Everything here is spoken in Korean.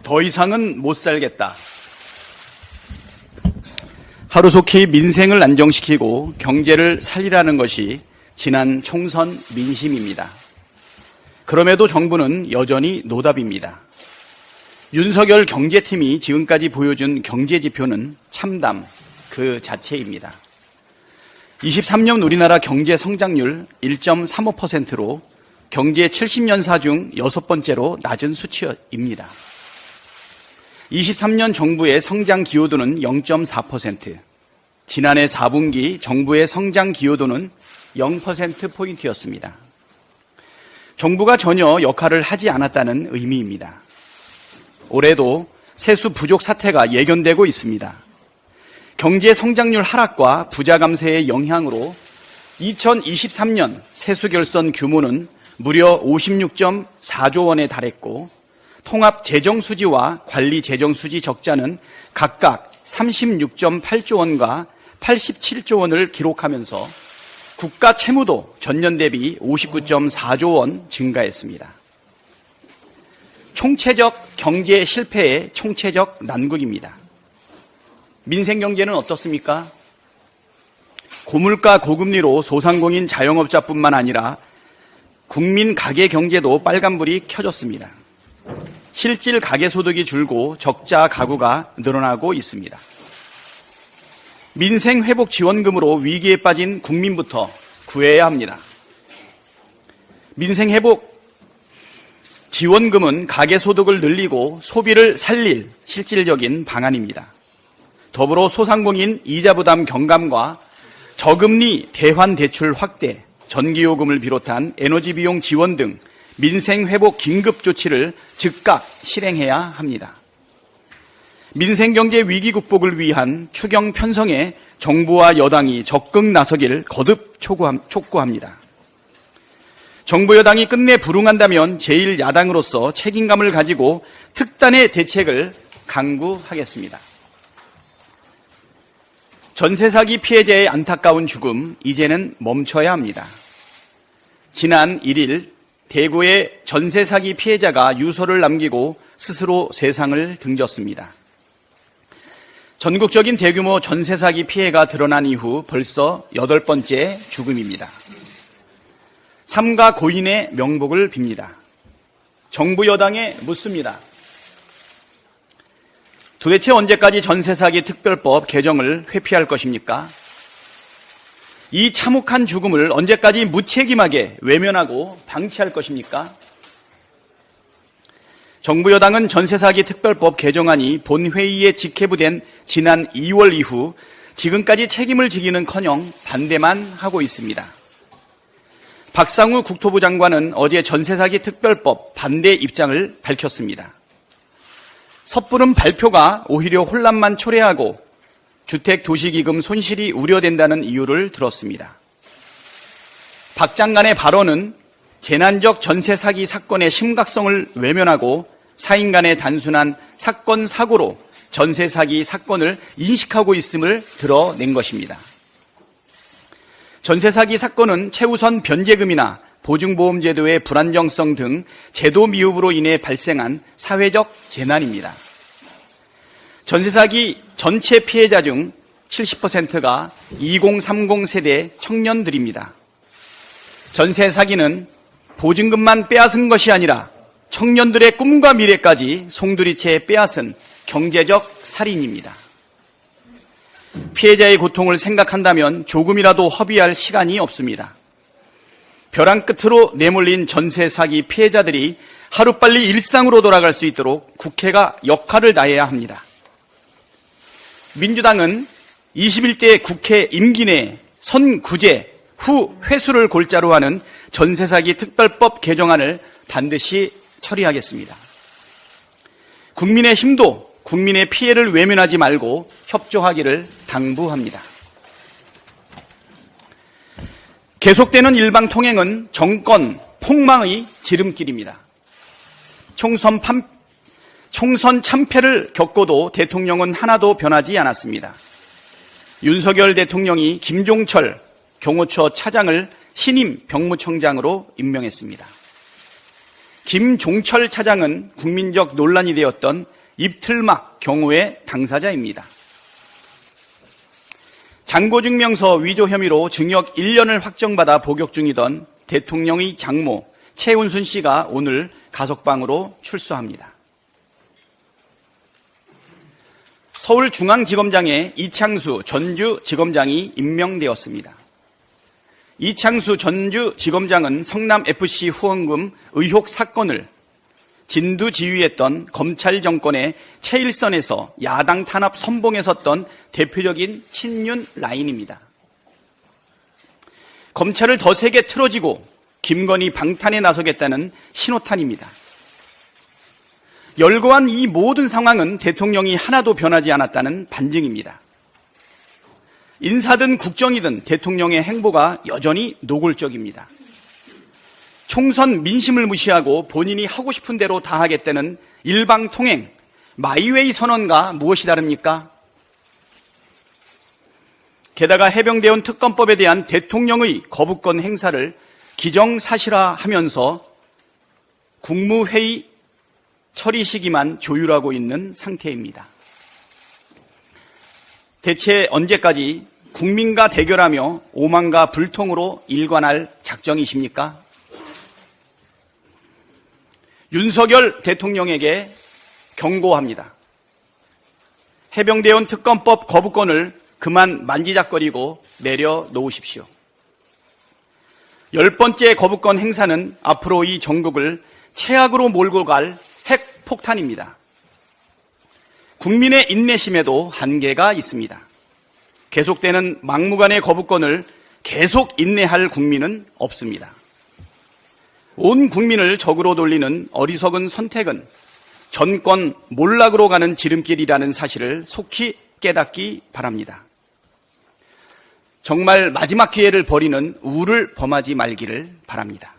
더 이상은 못 살겠다. 하루속히 민생을 안정시키고 경제를 살리라는 것이 지난 총선 민심입니다. 그럼에도 정부는 여전히 노답입니다. 윤석열 경제팀이 지금까지 보여준 경제지표는 참담 그 자체입니다. 23년 우리나라 경제 성장률 1.35%로 경제 70년사 중 6번째로 낮은 수치입니다. 23년 정부의 성장 기여도는 0.4%, 지난해 4분기 정부의 성장 기여도는 0%포인트였습니다. 정부가 전혀 역할을 하지 않았다는 의미입니다. 올해도 세수 부족 사태가 예견되고 있습니다. 경제 성장률 하락과 부자 감세의 영향으로 2023년 세수 결손 규모는 무려 56.4조 원에 달했고 통합 재정 수지와 관리 재정 수지 적자는 각각 36.8조 원과 87조 원을 기록하면서 국가 채무도 전년 대비 59.4조 원 증가했습니다. 총체적 경제 실패의 총체적 난국입니다. 민생 경제는 어떻습니까? 고물가 고금리로 소상공인 자영업자뿐만 아니라 국민 가계 경제도 빨간불이 켜졌습니다. 실질 가계 소득이 줄고 적자 가구가 늘어나고 있습니다. 민생 회복 지원금으로 위기에 빠진 국민부터 구해야 합니다. 민생 회복 지원금은 가계 소득을 늘리고 소비를 살릴 실질적인 방안입니다. 더불어 소상공인 이자 부담 경감과 저금리 대환 대출 확대, 전기요금을 비롯한 에너지 비용 지원 등 민생 회복 긴급 조치를 즉각 실행해야 합니다. 민생 경제 위기 극복을 위한 추경 편성에 정부와 여당이 적극 나서길 거듭 촉구합니다. 정부 여당이 끝내 불응한다면 제1야당으로서 책임감을 가지고 특단의 대책을 강구하겠습니다. 전세 사기 피해자의 안타까운 죽음, 이제는 멈춰야 합니다. 지난 1일 대구의 전세 사기 피해자가 유서를 남기고 스스로 세상을 등졌습니다. 전국적인 대규모 전세 사기 피해가 드러난 이후 벌써 8번째 죽음입니다. 삼가 고인의 명복을 빕니다. 정부 여당에 묻습니다. 도대체 언제까지 전세 사기 특별법 개정을 회피할 것입니까? 이 참혹한 죽음을 언제까지 무책임하게 외면하고 방치할 것입니까? 정부 여당은 전세 사기 특별법 개정안이 본회의에 직회부된 지난 2월 이후 지금까지 책임을 지기는커녕 반대만 하고 있습니다. 박상우 국토부 장관은 어제 전세 사기 특별법 반대 입장을 밝혔습니다. 섣부른 발표가 오히려 혼란만 초래하고 주택도시기금 손실이 우려된다는 이유를 들었습니다. 박 장관의 발언은 재난적 전세 사기 사건의 심각성을 외면하고 사인 간의 단순한 사건 사고로 전세 사기 사건을 인식하고 있음을 드러낸 것입니다. 전세 사기 사건은 최우선 변제금이나 보증보험제도의 불안정성 등 제도 미흡으로 인해 발생한 사회적 재난입니다. 전세 사기 전체 피해자 중 70%가 2030 세대 청년들입니다. 전세 사기는 보증금만 빼앗은 것이 아니라 청년들의 꿈과 미래까지 송두리째 빼앗은 경제적 살인입니다. 피해자의 고통을 생각한다면 조금이라도 허비할 시간이 없습니다. 벼랑 끝으로 내몰린 전세 사기 피해자들이 하루빨리 일상으로 돌아갈 수 있도록 국회가 역할을 다해야 합니다. 민주당은 21대 국회 임기 내 선구제 후 회수를 골자로 하는 전세 사기 특별법 개정안을 반드시 처리하겠습니다. 국민의힘도 국민의 피해를 외면하지 말고 협조하기를 당부합니다. 계속되는 일방통행은 정권 폭망의 지름길입니다. 총선 참패를 겪고도 대통령은 하나도 변하지 않았습니다. 윤석열 대통령이 김종철 경호처 차장을 신임 병무청장으로 임명했습니다. 김종철 차장은 국민적 논란이 되었던 입틀막 경우의 당사자입니다. 장고증명서 위조 혐의로 징역 1년을 확정받아 복역 중이던 대통령의 장모 최은순 씨가 오늘 가석방으로 출소합니다. 서울중앙지검장에 이창수 전주지검장이 임명되었습니다. 이창수 전주지검장은 성남FC 후원금 의혹 사건을 진두지휘했던 검찰 정권의 최일선에서 야당 탄압 선봉에 섰던 대표적인 친윤 라인입니다. 검찰을 더 세게 틀어지고 김건희 방탄에 나서겠다는 신호탄입니다. 열거한 이 모든 상황은 대통령이 하나도 변하지 않았다는 반증입니다. 인사든 국정이든 대통령의 행보가 여전히 노골적입니다. 총선 민심을 무시하고 본인이 하고 싶은 대로 다 하겠다는 일방통행, 마이웨이 선언과 무엇이 다릅니까? 게다가 해병대원 특검법에 대한 대통령의 거부권 행사를 기정사실화하면서 국무회의 처리 시기만 조율하고 있는 상태입니다. 대체 언제까지 국민과 대결하며 오만과 불통으로 일관할 작정이십니까? 윤석열 대통령에게 경고합니다. 해병대원 특검법 거부권을 그만 만지작거리고 내려놓으십시오. 10번째 거부권 행사는 앞으로 이 전국을 최악으로 몰고 갈 핵폭탄입니다. 국민의 인내심에도 한계가 있습니다. 계속되는 막무가내 거부권을 계속 인내할 국민은 없습니다. 온 국민을 적으로 돌리는 어리석은 선택은 정권 몰락으로 가는 지름길이라는 사실을 속히 깨닫기 바랍니다. 정말 마지막 기회를 버리는 우를 범하지 말기를 바랍니다.